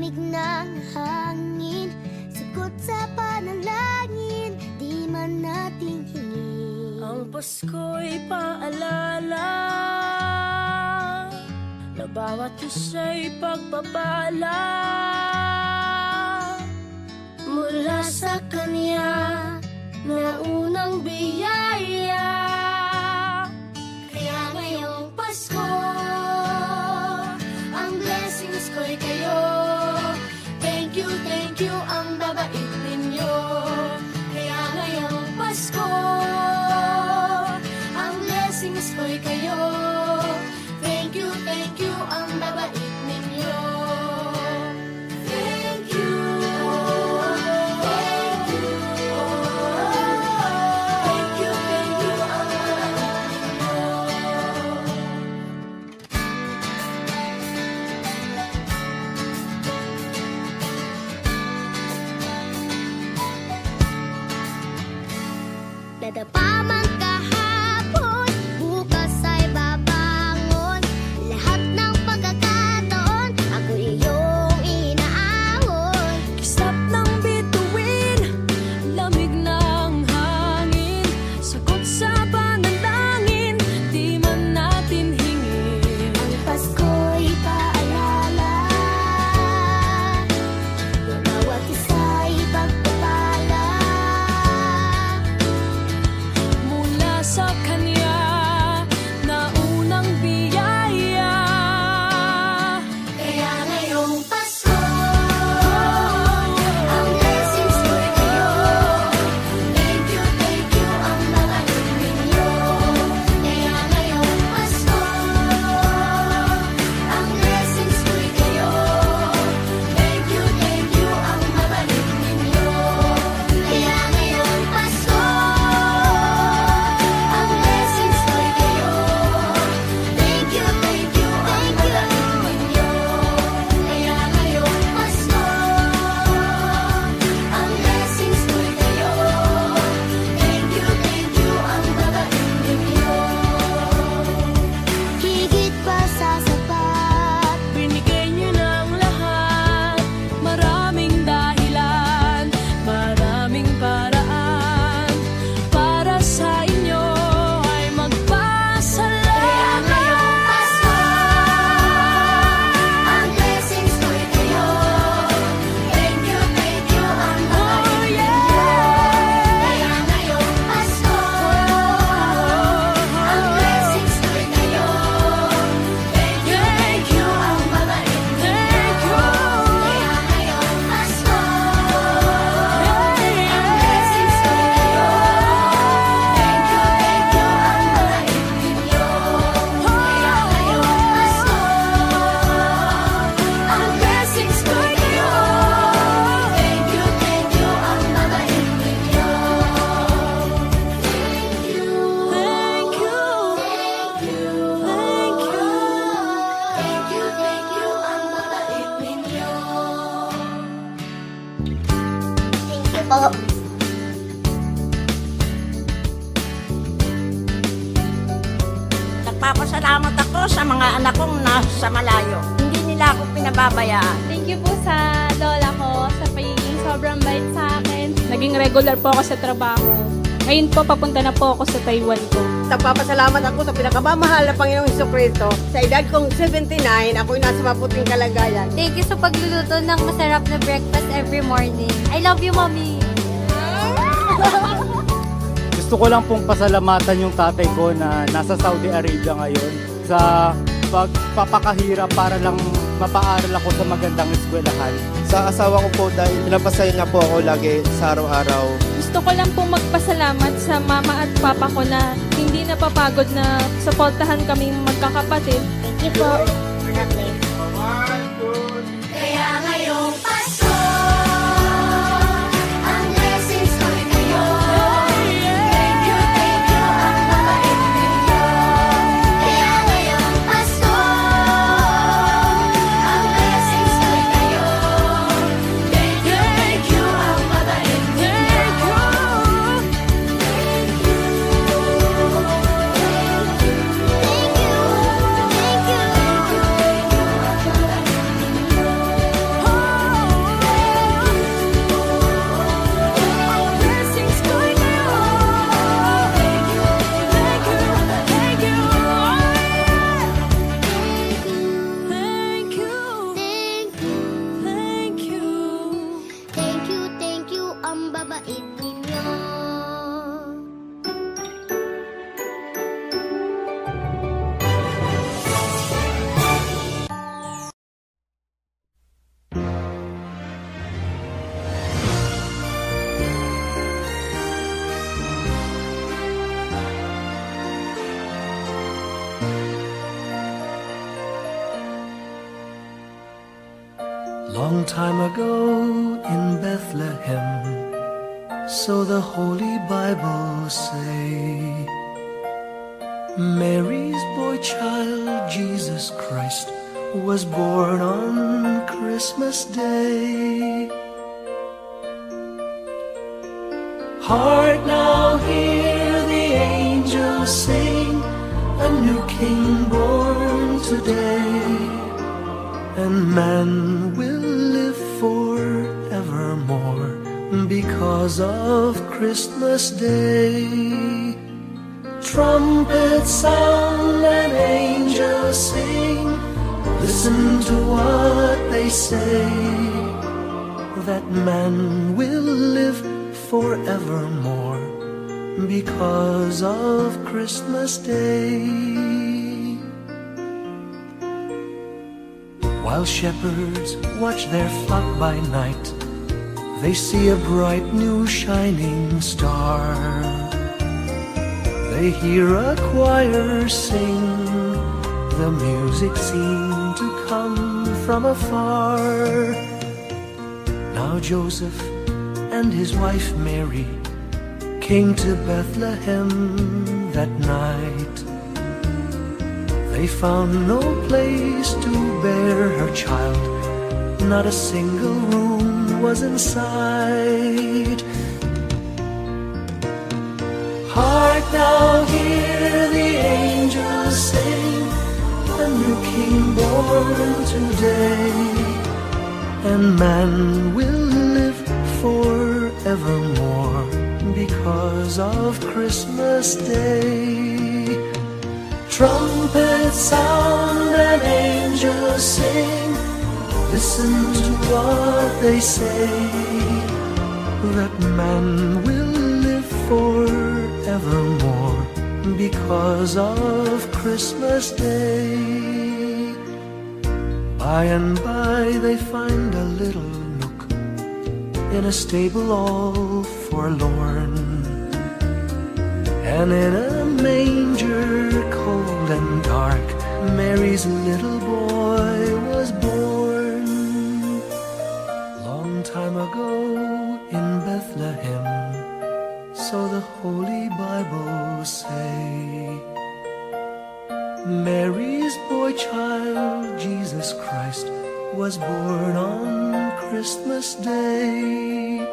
lamig ng hangin, sagot sa panalangin, di man natin hingin. Ang Pasko'y paalala na bawat isa'y pagpapala mula sa Kanya na unang biyaya. Kaya ngayong Pasko, ang blessings ko'y kayo. Thank you, ang babait ninyo. Kaya ngayong Pasko, ang blessings ko'y kayo. Thank you, ang babait ninyo. Thank you, thank you. Thank you, ang babait ninyo. Dadapa man kahapon, bukas ay babangon. Lahat ng pagkakataon, ako iyong inaahon. Kisap ng bituin, lamig ng hangin, sagot sa panalangin, di man natin hingin. Ang Pasko'y paalala na bawat isa'y pagpapala Mula sa Kanya na unang biyaya. Kaya ngayong Pasko, ang blessings ko'y kayo. Thank you, ang babait ninyo. Kaya ngayong Pasko, ang blessings ko'y kayo. Thank you, ang babait ninyo. Kaya ngayong Pasko, ang blessings ko'y kayo. Thank you, ang babait ninyo. Kaya ngayong Pasko, ang blessings ko'y kayo. Thank you, ang babait ninyo. Higit pa sa sapat, Binigay niyo ng lahat, maraming dahilan, maraming paraan, para sa inyo ay magpasalamat. kaya ngayong Pasko, ang blessings ko'y kayo. Thank you, ang babait ninyo. Kaya ngayong Pasko, ang blessings ko'y kayo. Thank you, ang babait ninyo. Kaya ngayong Pasko, ang blessings ko'y kayo. Thank you, ang babait ninyo. Kaya ngayong Pasko, ang blessings ko'y kayo. Thank you, ang babait ninyo. Thank you, ang babait ninyo. Thank you po. Nagpapasalamat ako sa mga anak kong nasa malayo. Hindi nila ako pinababayaan. Thank you po sa lola ko sa pagiging sobrang bait sa akin. Naging regular po ako sa trabaho. Ngayon po, papunta na po ako sa Taiwan ko. Nagpapasalamat ako sa pinakamamahal na Panginoong Hesukristo. Sa edad kong 79, ako'y nasa maputing kalagayan. Thank you sa pagluluto ng masarap na breakfast every morning. I love you, Mommy! Gusto ko lang pong pasalamatan yung tatay ko na nasa Saudi Arabia ngayon sa pagpapakahirap para lang mapaaral ako sa magandang eskwelahan. Sa asawa ko po dahil pinapasaya niya po ako lagi sa araw-araw. Gusto ko lang pong magpasalamat sa mama at papa ko na hindi napapagod na suportahan kaming magkakapatid. Thank you po. Kaya ngayong Pasko, ang blessings ko'y kayo. Thank you, ang babait ninyo. Kaya ngayong Pasko, ang blessings ko'y kayo. Thank you, ang babait ninyo. Thank you, Long time ago in Bethlehem, so the Holy Bible say, Mary's boy child, Jesus Christ, was born on Christmas Day. Hark now, hear the angels sing, a new King born today, and man will live forevermore because of Christmas Day. Trumpets sound and angels sing, listen to what they say, that man will live forevermore because of Christmas Day. While shepherds watch their flock by night, they see a bright new shining star. They hear a choir sing, the music seemed to come from afar. Now Joseph and his wife Mary came to Bethlehem that night. They found no place to bear her child, not a single room was in sight. Hark now, hear the angels sing, a new King born today, and man will live forevermore because of Christmas Day. Trumpets sound and angels sing, listen to what they say, that man will live forevermore because of Christmas Day. By and by they find a little nook in a stable all forlorn, and in a manger cold and dark, Mary's little boy was born. Long time ago in Bethlehem, so the Holy Bible say, Mary's boy child, Jesus Christ, was born on Christmas Day.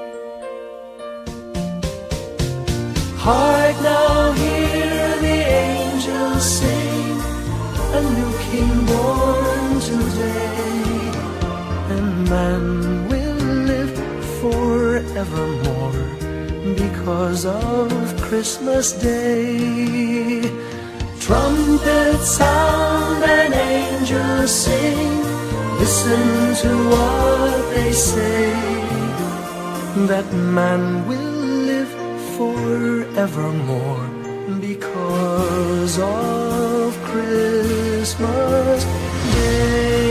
Hark now, hear the angels sing, a new King born today, and man will live forevermore because of Christmas Day. Trumpets sound and angels sing, listen to what they say, that man will live forevermore because of Christmas Day.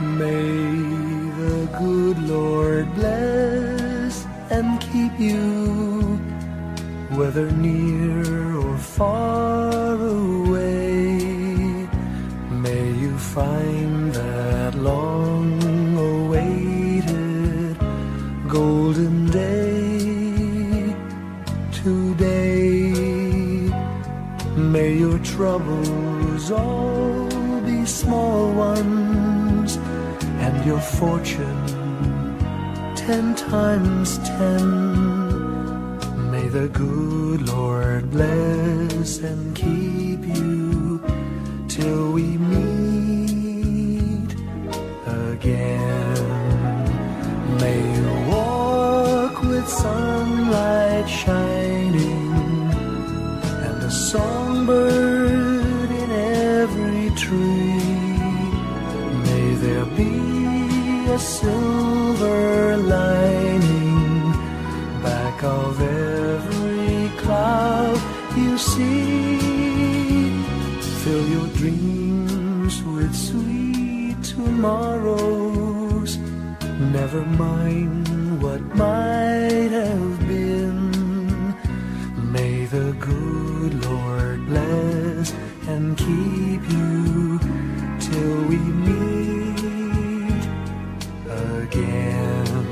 May the good Lord bless and keep you, whether near or far away. May you find that long-awaited golden day today. May your troubles all be small ones, and your fortune 10 times 10. May the good Lord bless and keep you till we meet again. May you walk with sunlight shining and a songbird in tree. May there be a silver lining back of every cloud you see. Fill your dreams with sweet tomorrows. Never mind what might have been. May the good Lord bless and keep you till we meet again.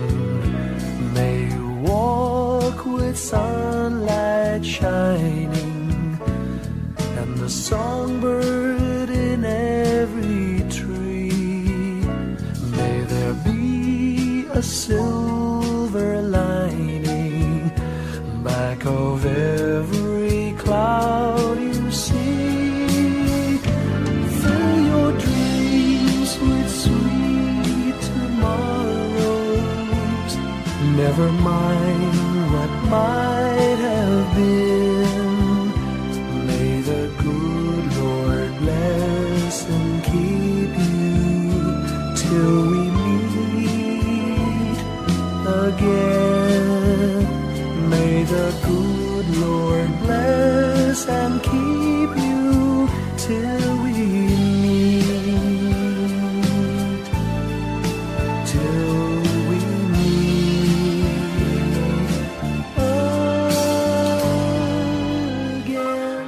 May you walk with sunlight shining and the songbird in every tree. May there be a silver lining back of every cloud you see. Fill your dreams with sweet tomorrows. Never mind what might have been. May the good Lord bless and keep you till we meet again. May the good Lord bless and keep you till we meet, till we meet again.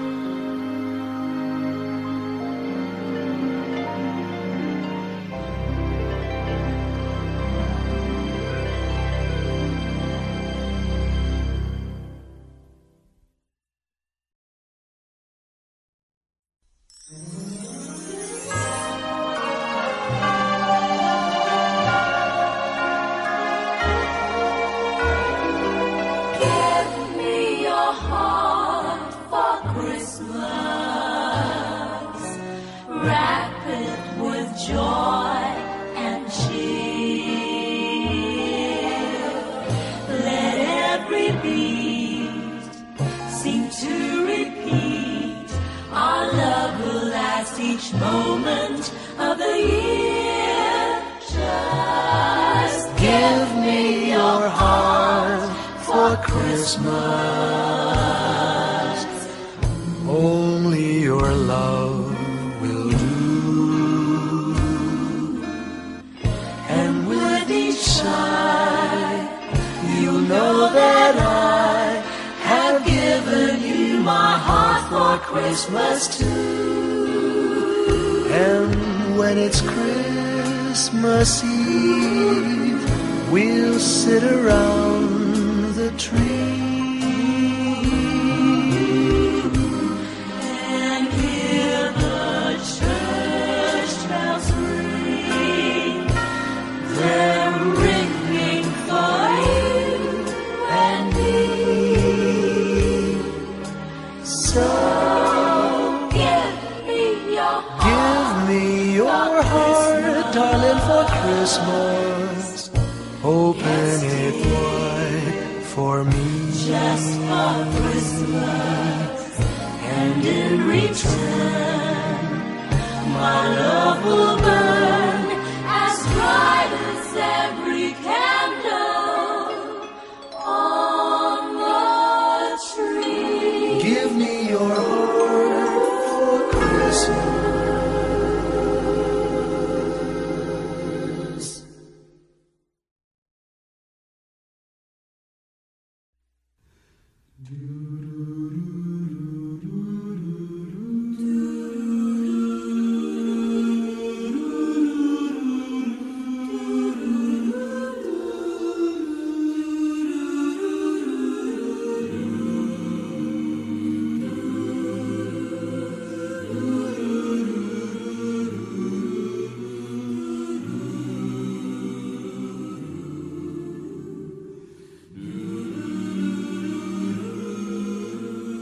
Give me your heart for Christmas. Wrap it with joy and cheer. Let every beat seem to repeat. Our love will last each moment of the year. Just give me your heart For Christmas, only your love will do. And with each sigh, you know that I have given you my heart for Christmas too. And when it's Christmas Eve, we'll sit around the tree and hear the church bells ring. They're ringing for you and me. So Give me your heart. give me your heart, darling, for Christmas. Open it wide for me. Just for Christmas, and in return, my love will burn as bright as every candle on the tree. Give me your heart for Christmas.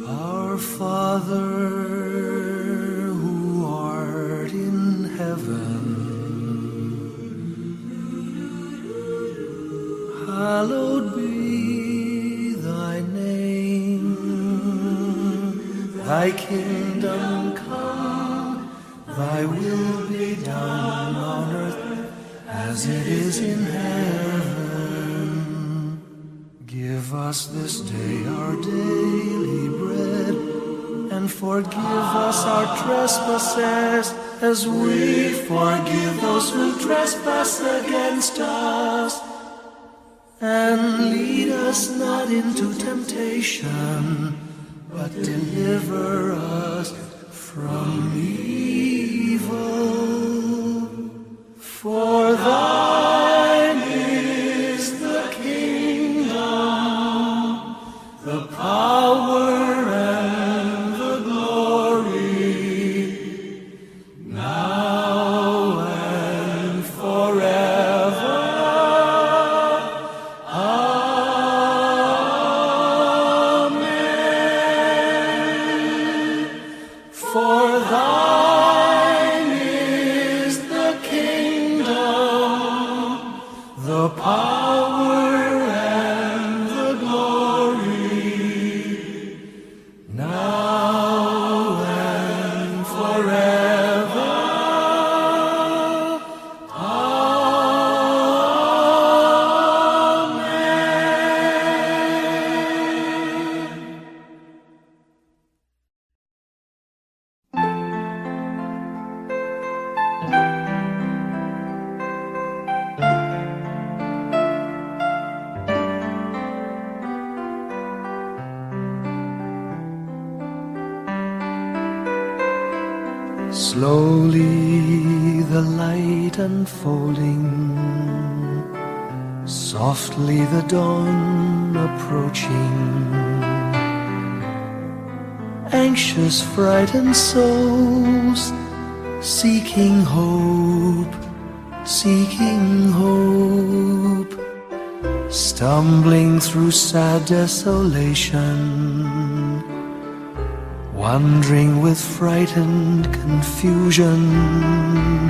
Our Father, who art in heaven, hallowed be thy name. Thy kingdom come, Thy will be done on earth as it is in heaven. Give us this day our daily bread, and forgive us our trespasses as we forgive those who trespass against us. And lead us not into temptation, but deliver us from evil. For thine is the kingdom, the power, and the glory, now and forever. Amen. For thine is the kingdom, the power, and the glory, now and forever. Amen. Slowly the light unfolding, softly the dawn approaching. Anxious, frightened souls, seeking hope, stumbling through sad desolation, wandering with frightened confusion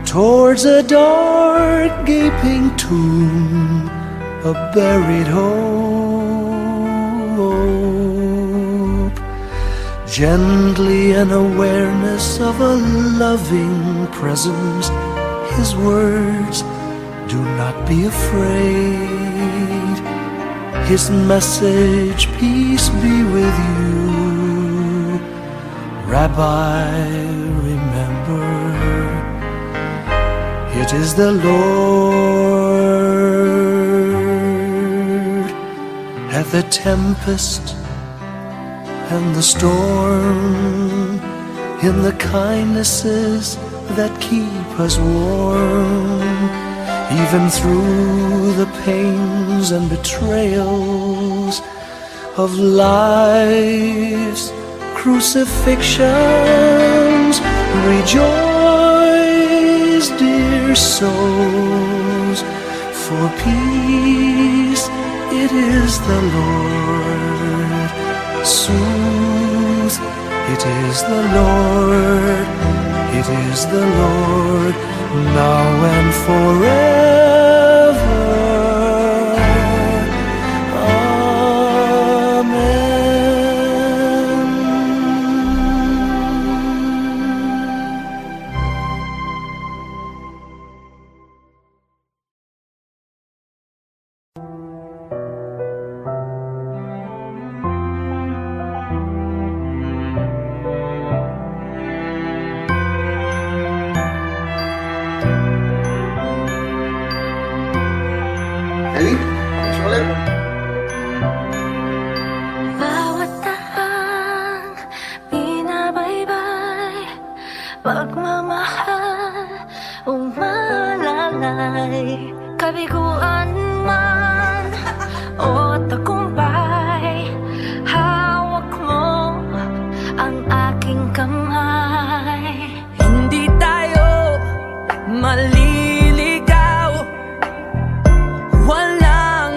towards a dark gaping tomb, a buried hope. Gently an awareness of a loving presence, His words, do not be afraid. His message, peace be with you. Rabbi, remember, it is the Lord. At the tempest and the storm, in the kindnesses that keep us warm, even through the pains and betrayals of life's crucifixions. Rejoice, dear souls, for peace it is the Lord. Soothe, it is the Lord, it is the Lord, now and forever. Bawat tahang binabaybay, pagmamahal umalalay, kabiguan man o tagumpay, hawak mo ang aking kamay. Hindi tayo maliligaw, walang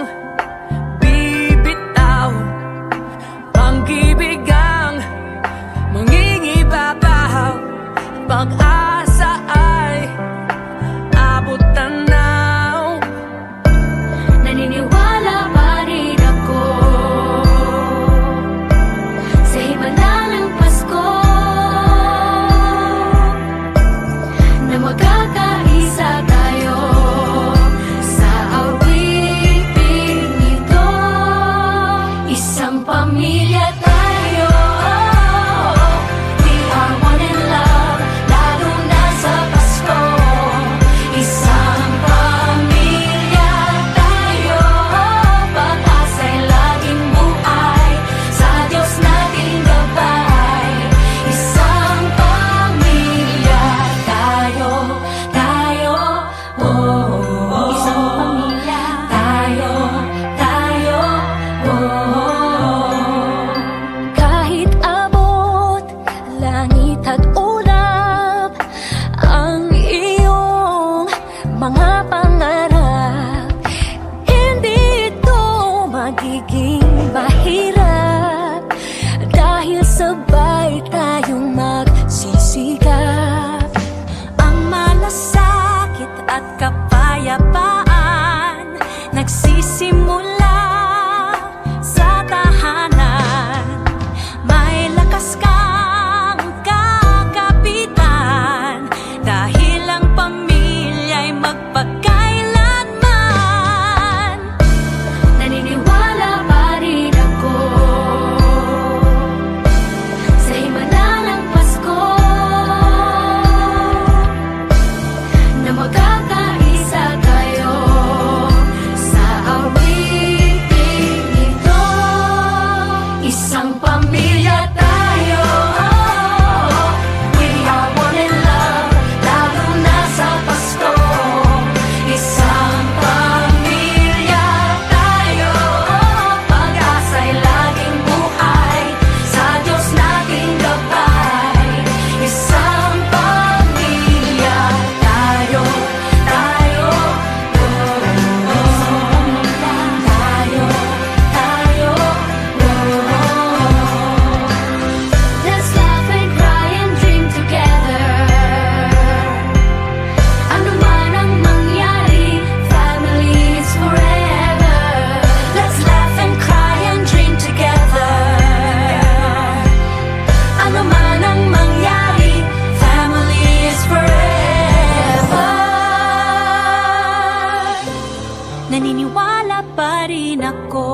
ko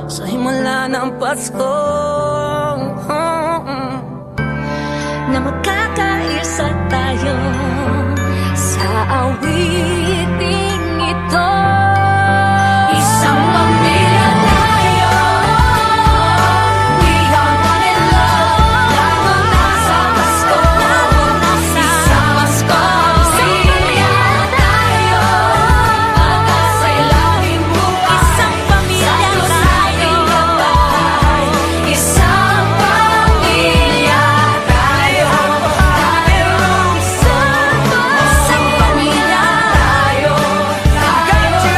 sa himala ng Pasko, na magkakaisa tayo sa awiting ito. Isang pamilya tayo, we are one in love, lalo na sa Pasko. Isang Pasko, pamilya tayo, pag-asa'y laging bukas. Isang pamilya tayo, isang pamilya tayo, isang pamilya tayo, tayo.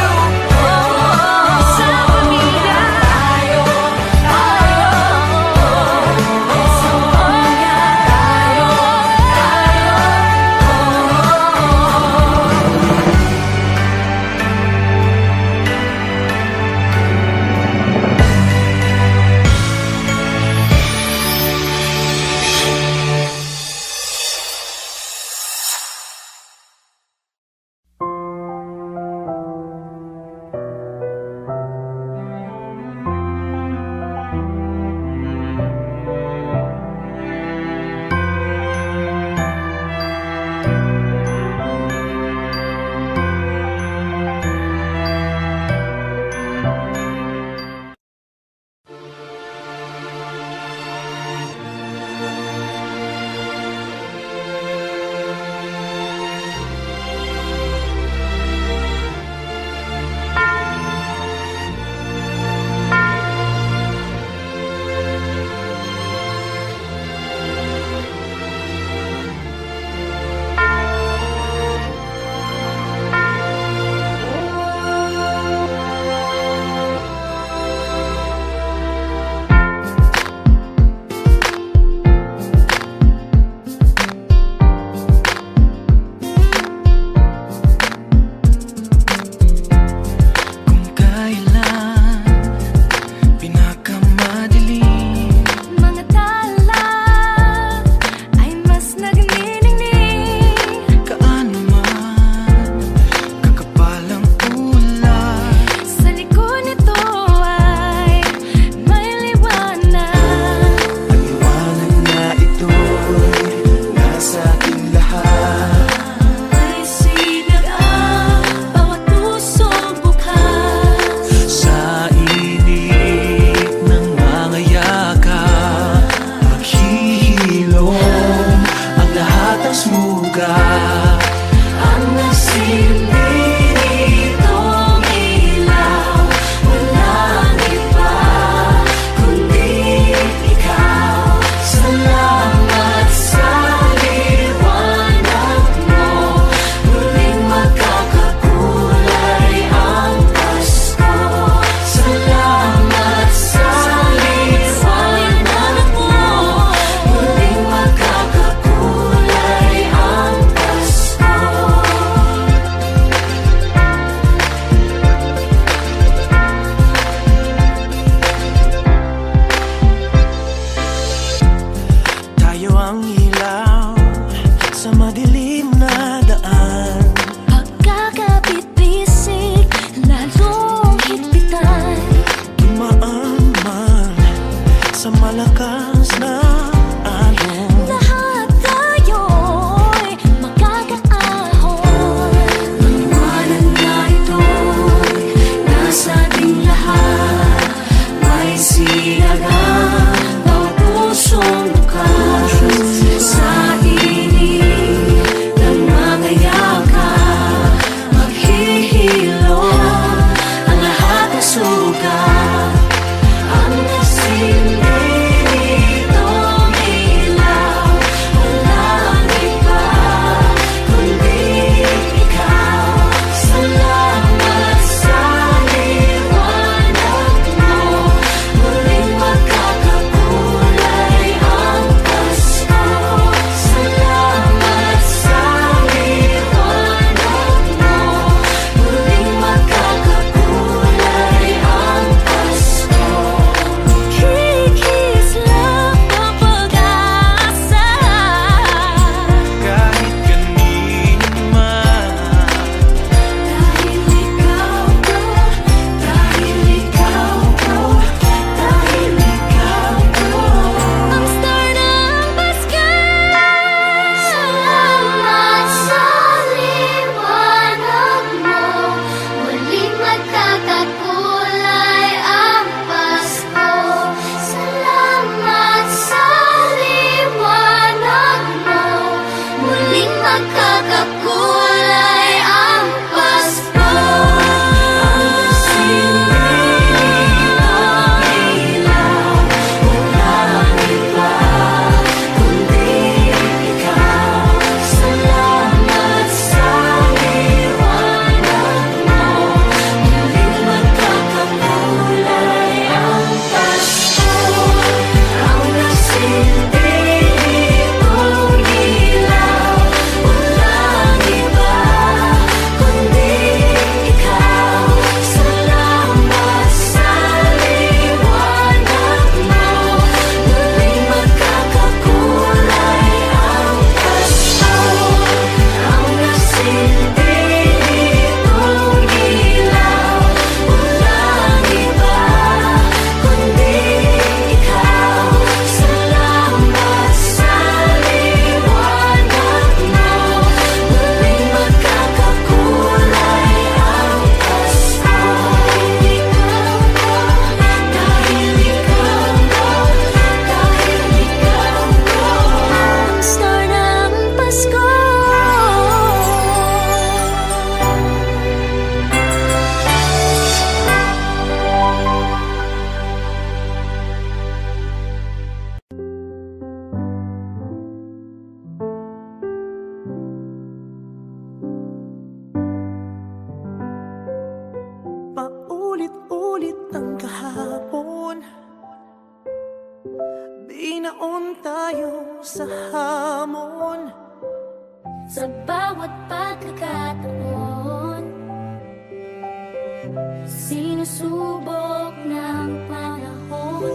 sinusubok ng panahon.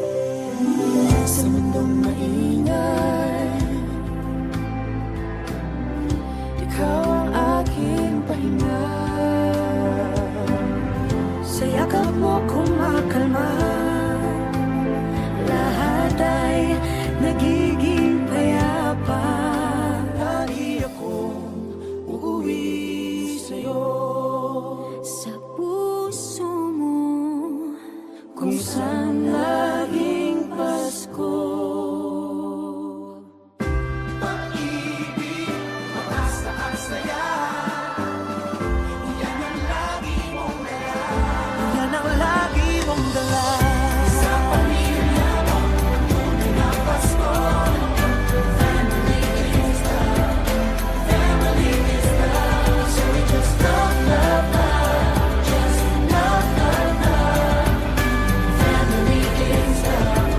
Sa mundong maingay, ikaw ang aking pahinga. Sa yakap mo kumakalma, lahat ay nagiging payapa. Lagi akong uuwi sa'yo, Sa puso mo, kung saan laging Pasko. Pag-ibig, mataas-taas saya, yan ang lagi mong dala. Yan ang lagi mong dala. Sa pamilya mo, tunay na Pasko. Family is love, family is love. So we just love, love, love, just love, love, love. Family is love,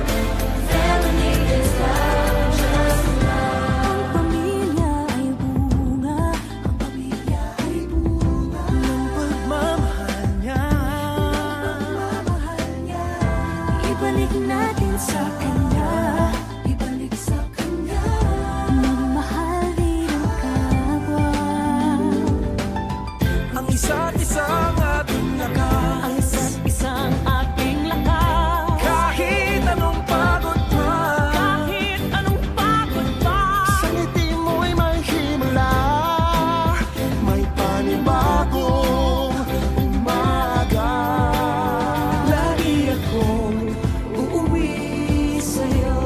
family is love, just love. ang pamilya ay bunga, ang pamilya ay bunga. Ng pagmamahal niya, Mahal niya, ibalik natin sa kanya, ibalik sa kanya. Magmahal din ang kapwa, ang isa't isang ating lakas. ang isa't isang ating lakas. Kahit anong pagod pa, Kahit anong pagod pa, sa ngiti mo'y may himala. May panibagong umaga. Lagi akong uuwi sa'yo,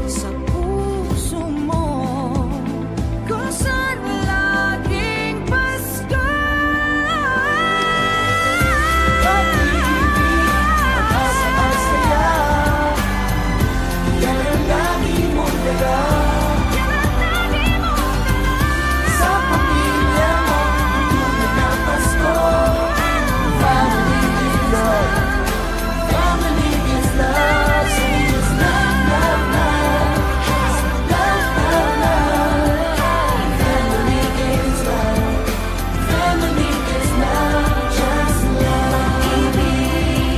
sa puso mo, kung saan laging Pasko. pag-ibig, mataas-taas saya, yan ang lagi mong dala. Sa pamilya mo, tunay na Pasko. Family is love, family is love. So we just love, love, love, love, love, love. Family is love, family is love, just love.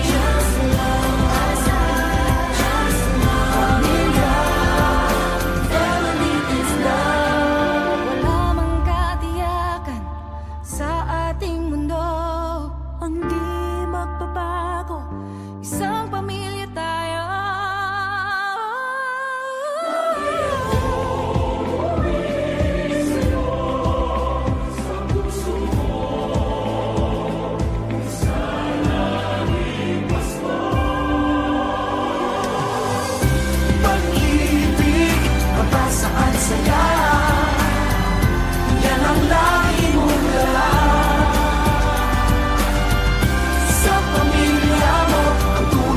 Just love, just love. Pamilya, family is love. Wala mang katiyakan sa ating mundo, ang di magbabago, isang pamilya tayo. Pag-ibig, mataas saya, yan ang lagi mong dala. Sa pamilya mo, ang tunay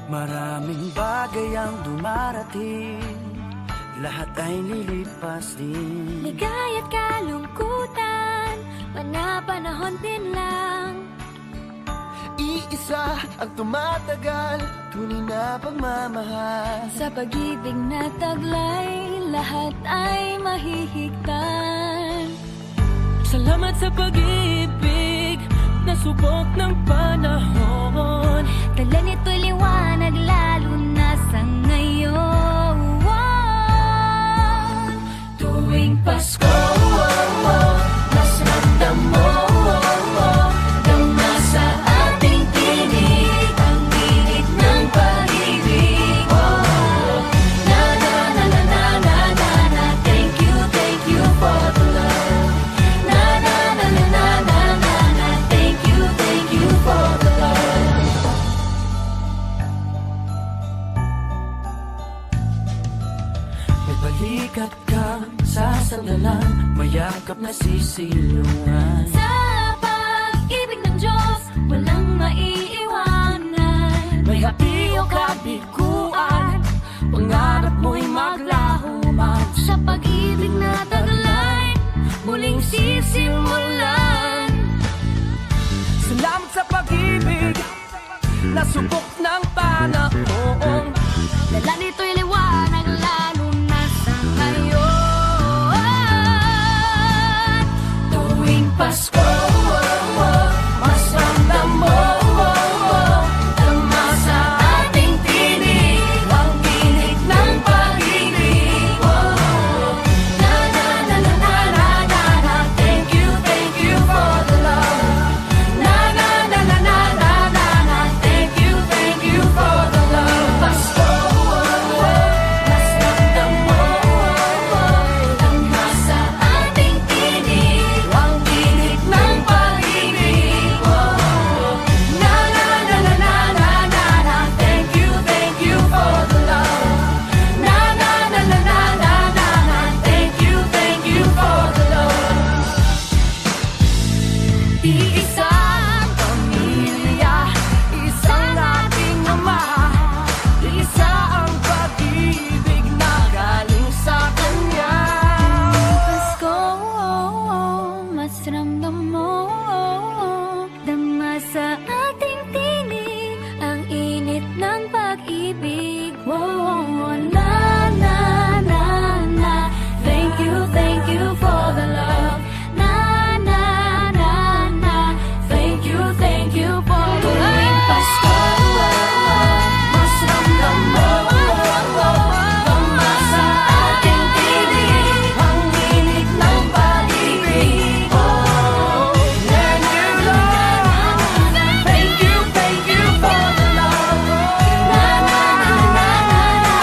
Maraming bagay ang dumarating, lahat ay lilipas din. Ligaya't kalungkutan, panahon din lang. Iisa ang tumatagal, tunay na pagmamahal. Sa pag-ibig na taglay, lahat ay mahihigtan. Salamat sa pag-ibig, nasubok ng panahon. Dala nito'y liwanag, lalo na sa ngayon. Tuwing Pasko, mas ramdam mo, dama sa ating tinig, ang init ng pag-ibig. Na na na na na na na na, thank you for the love. Na na na na na na na na, thank you for the love. May balikat kang sasandalan, mayakap na sisilungan. Sa pag-ibig ng Diyos, walang maiiwanan. May hapi o kabiguan, pangarap mo'y maglaho man. Sa pag-ibig na taglay, muling sisimulan. Salamat sa pag-ibig, nasubok ng panahon. Dala nito'y liwanag, lalo na sa ngayon. Tuwing Pasko, mas ramdam mo, dama sa ating tinig, ang init ng pag-ibig. Na na na na na na na na, thank you for the love. Na na na na na na na na, thank you for the love. Pasko, mas ramdam mo, dama sa ating tinig, ang init ng pag-ibig. Na na na na na na na na, thank you for the love. Na na na na na na na na, thank you for the love. Iisang pamilya, isang ating ama, isa ang pag-ibig na galing sa Kanya. Pasko, mas ramdam mo, dama sa ating tinig, ang init ng pag-ibig. Na na na na, thank you for the love. Na na na na, thank you for the love. Tuwing Pasko, mas ramdam mo, dama sa ating tinig, ang init ng pag-ibig. Na na na na na, thank you for the love. Na na na na na na,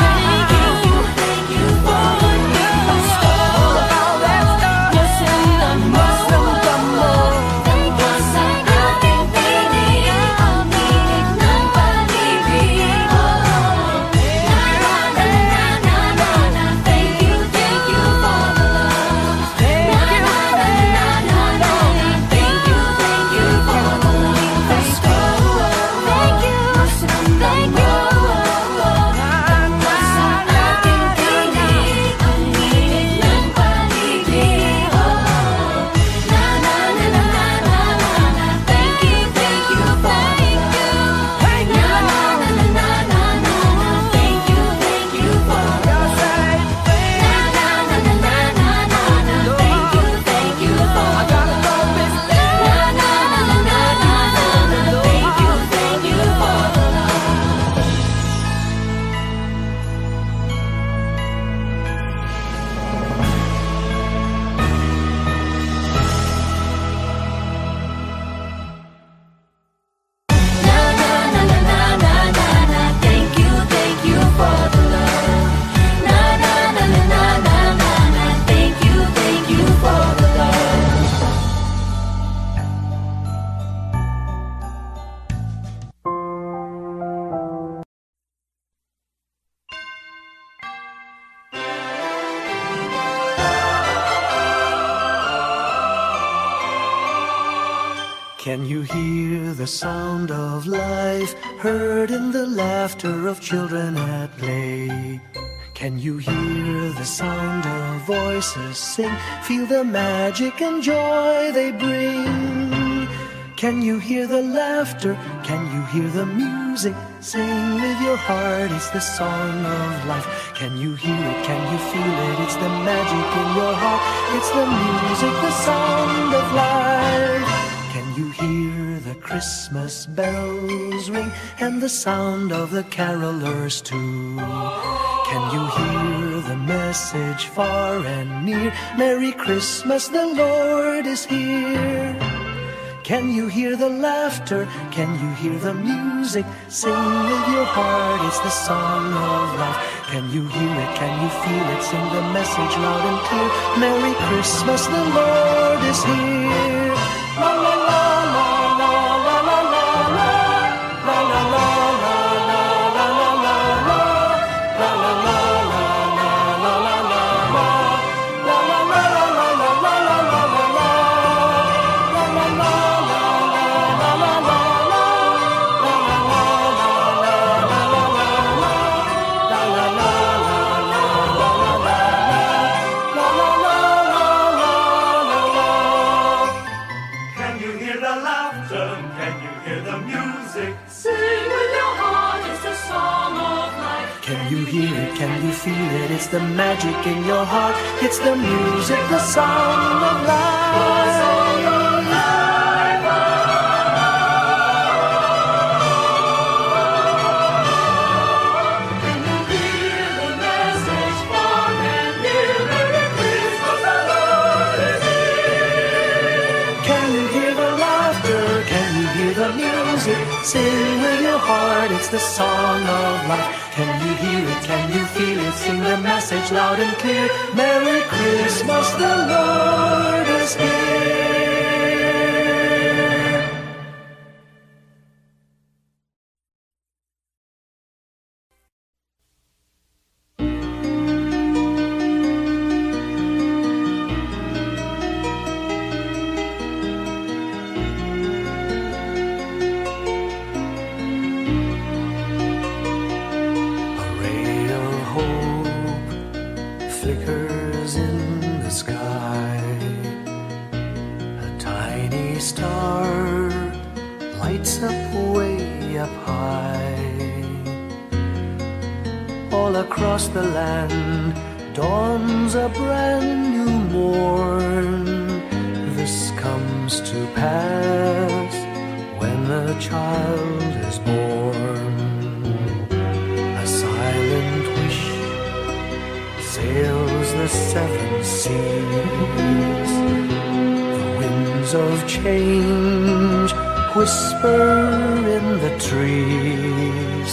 Can you hear the sound of life heard in the laughter of children at play? Can you hear the sound of voices sing? Feel the magic and joy they bring. Can you hear the laughter? Can you hear the music? Sing with your heart, it's the song of life. Can you hear it? Can you feel it? It's the magic in your heart. It's the music, the sound of life. Can you hear the Christmas bells ring and the sound of the carolers too? Can you hear the message far and near? Merry Christmas, the Lord is here. Can you hear the laughter? Can you hear the music? Sing with your heart, it's the song of life. Can you hear it? Can you feel it? Sing the message loud and clear. Merry Christmas, the Lord is here. La la la la la la la la la la la Can you feel it? It's the magic in your heart. It's the music, the sound of life. Can you hear the message far and near? Merry Christmas, the Lord is here. Can you hear the laughter? Can you hear the music? Sing with your heart. It's the song of life. Can you hear it? Can you feel it? Sing the message loud and clear. Merry Christmas, the Lord is here. Flickers in the sky. A tiny star lights up way up high. All across the land dawns a brand new morn. This comes to pass when a child is born. A silent wish sails the seven seas. The winds of change whisper in the trees,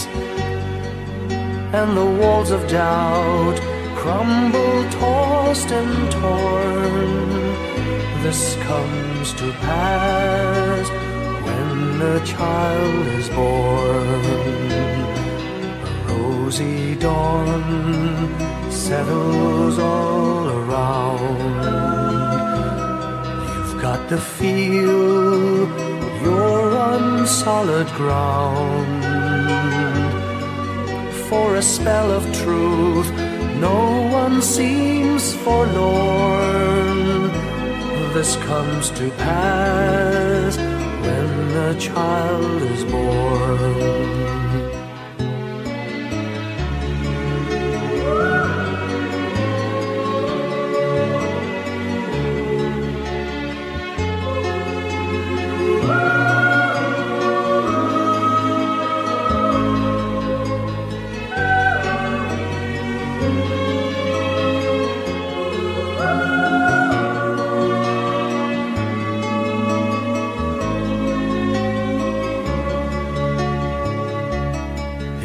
and the walls of doubt crumble, tossed and torn. This comes to pass when a child is born. A rosy dawn settles all around. You've got to feel you're on solid ground. For a spell of truth, no one seems forlorn. This comes to pass when a child is born.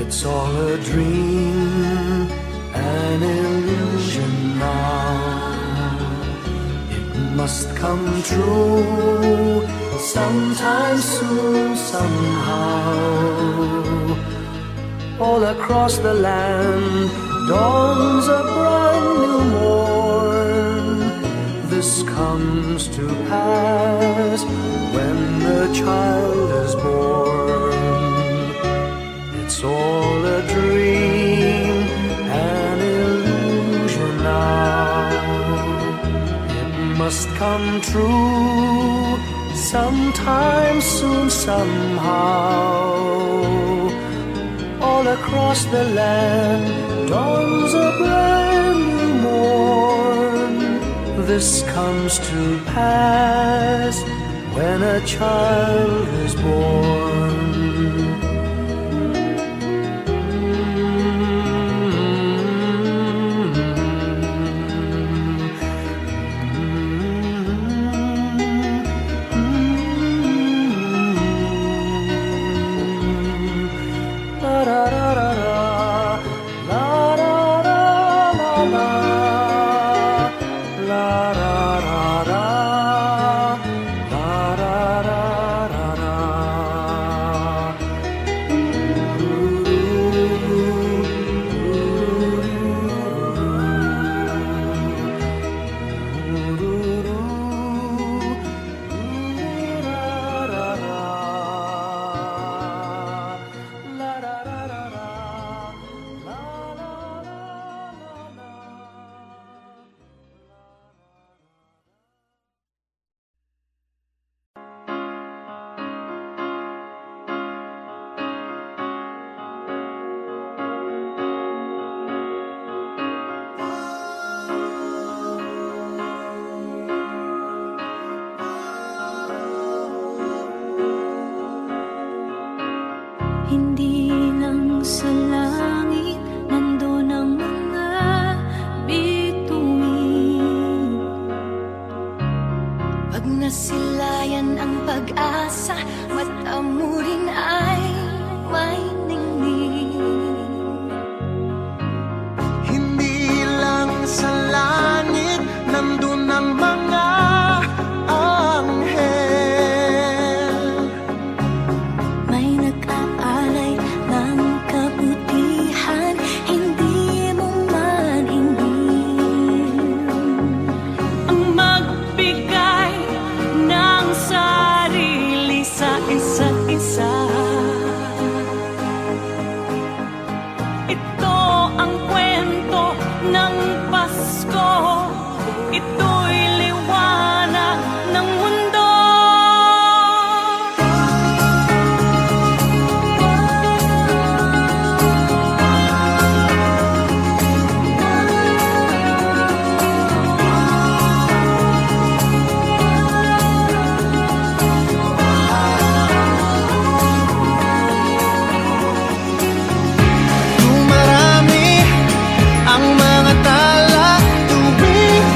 It's all a dream, an illusion now. It must come true sometime soon, somehow. All across the land dawns a brand new morn. this comes to pass when the child is born. It's all a dream, an illusion now. It must come true sometime soon, somehow. All across the land dawns a brand new morn. This comes to pass when a child is born. Hindi lang sa langit nandun ang mga bituin. Pag nasilayan ang pag-asa, mata mo rin ay may ningning. Hindi lang sa langit nandun ang mga anghel. May nag-aalay ng kabutihan, hindi mo man hingin. Ang magbigay ng sarili sa isa't isa. Ito ang kwento ng Pasko. Ito'y liwanag ng mundo. Dumarami ang mga tala tuwing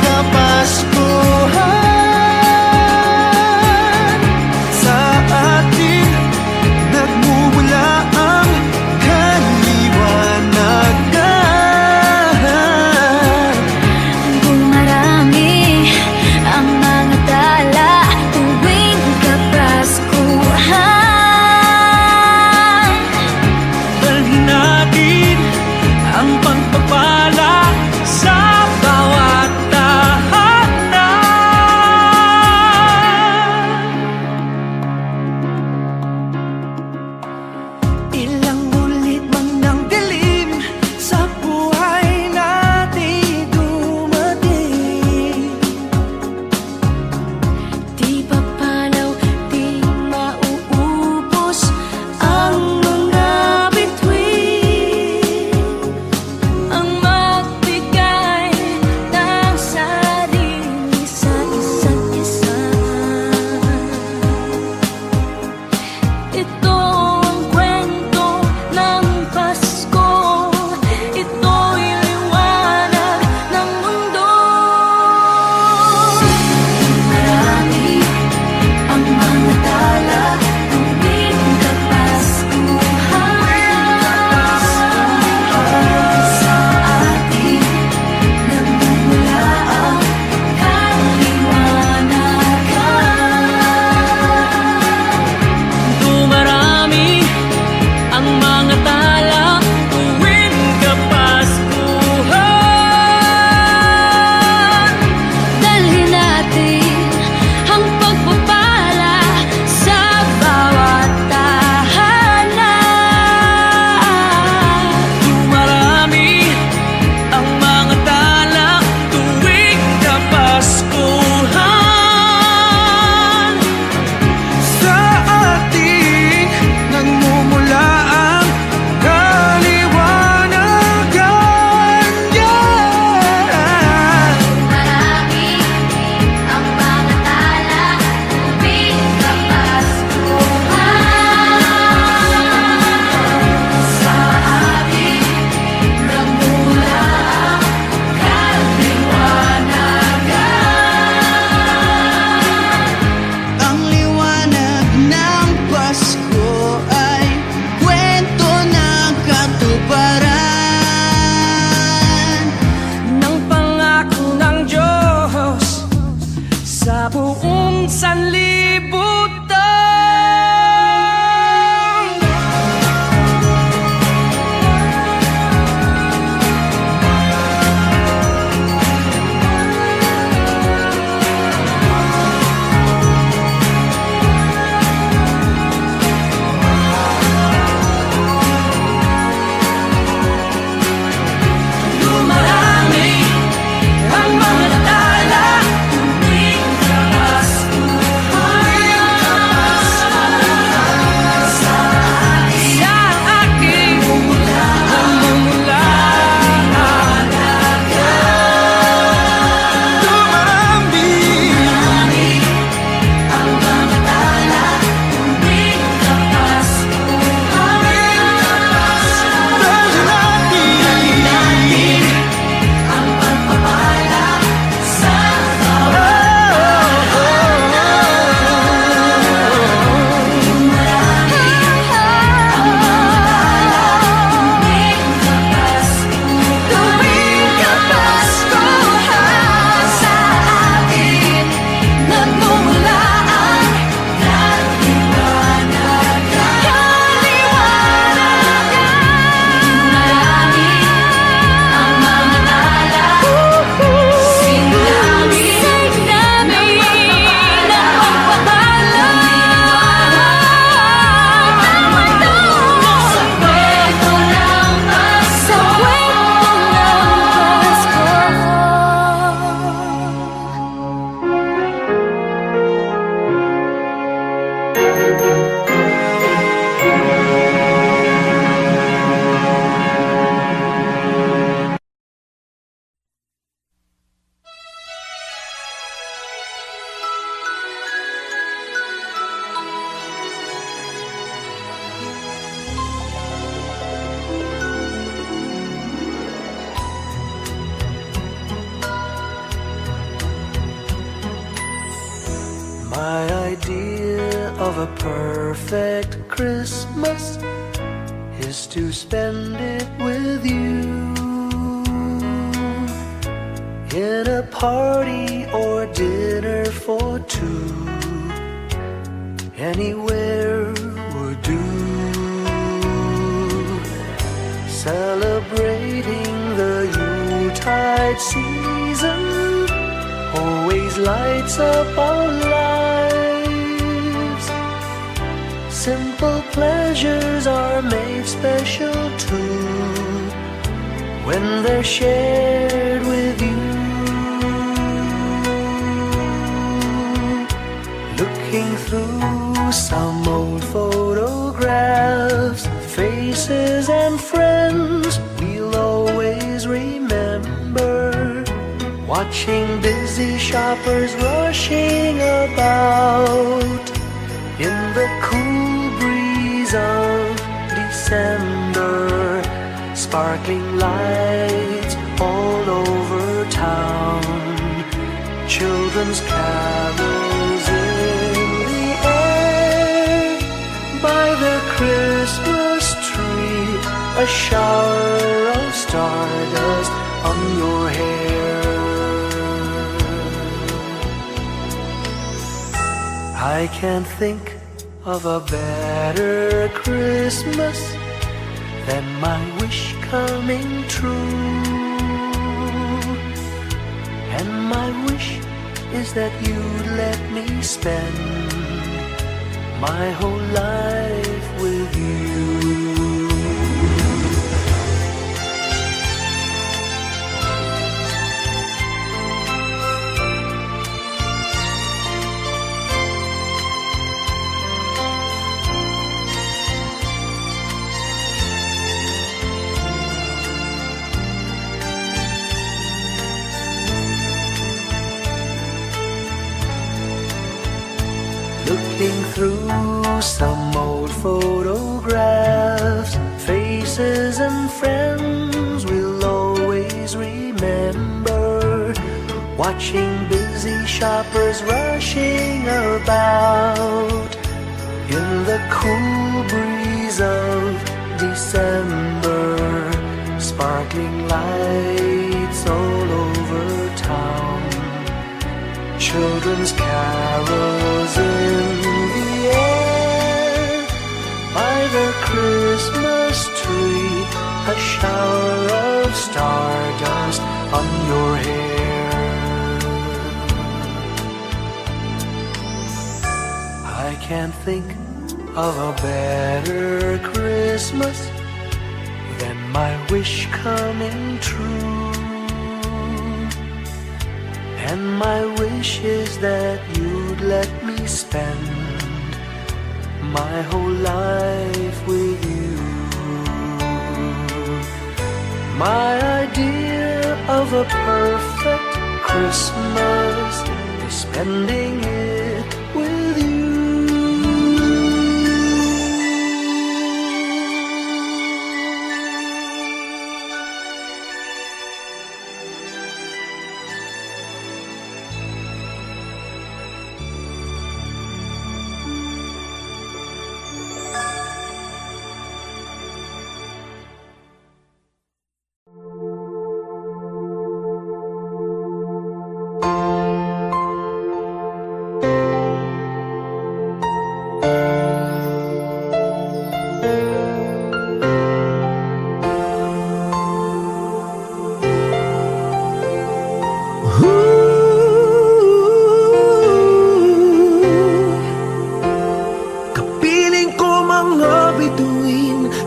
of a perfect Christmas is to spend it with you, in a party or dinner for two. Anywhere would do. Celebrating the Yuletide season always lights up our lives. Simple pleasures are made special too when they're shared with you. Looking through some old photographs, faces and friends we'll always remember. Watching busy shoppers rushing about in the cool breeze of December. Sparkling lights all over town, children's carols in the air. By the Christmas tree, a shower of stardust on your hair. I can't think of a better Christmas than my wish coming true. And my wish is that you'd let me spend my whole life with you. Looking through some old photographs, faces and friends we'll always remember. Watching busy shoppers rushing about in the cool breeze of December. Sparkling lights all over town, children's carols in the air. By the Christmas tree, a shower of stardust on your hair. I can't think of a better Christmas than my wish coming true. And my wish is that you'd let me spend my whole life with you. My idea of a perfect Christmas is spending it with you.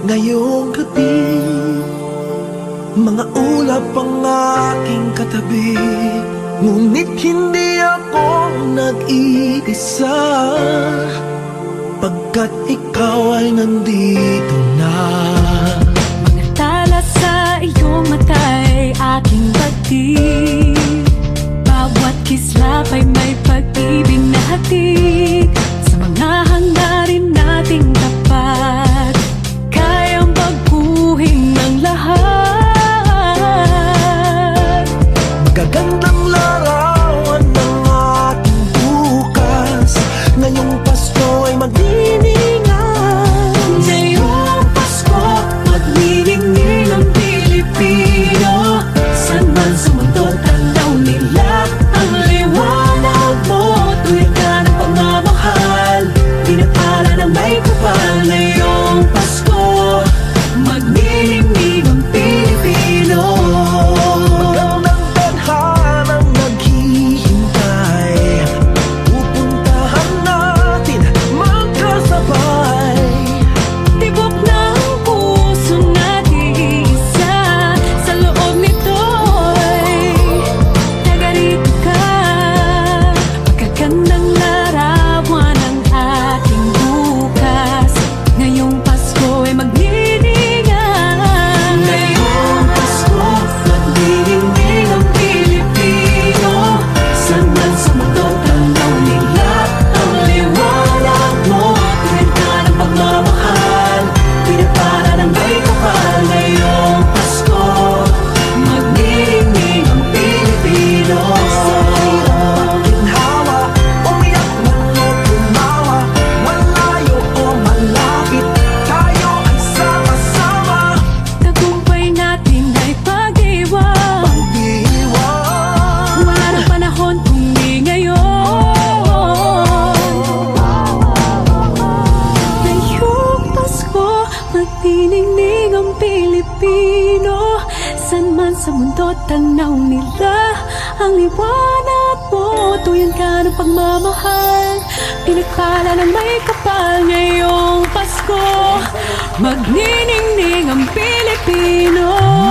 Ngayong gabi, mga ulap ang aking katabi, ngunit hindi ako nag-iisa, pagkat ikaw ay nandito na. Mga tala sa iyong mata'y aking pagtig, bawat kislap ay may pag-ibig na hatid, sa mga hangarin nating tapat. Magagandang larawan ng ating bukas, ngayong Pasko ay sa mundo, tanaw nila ang liwanag mo. Tuyan ka ng pagmamahal, pinagpala ng may kapal. Ngayong Pasko, magniningning ang Pilipino.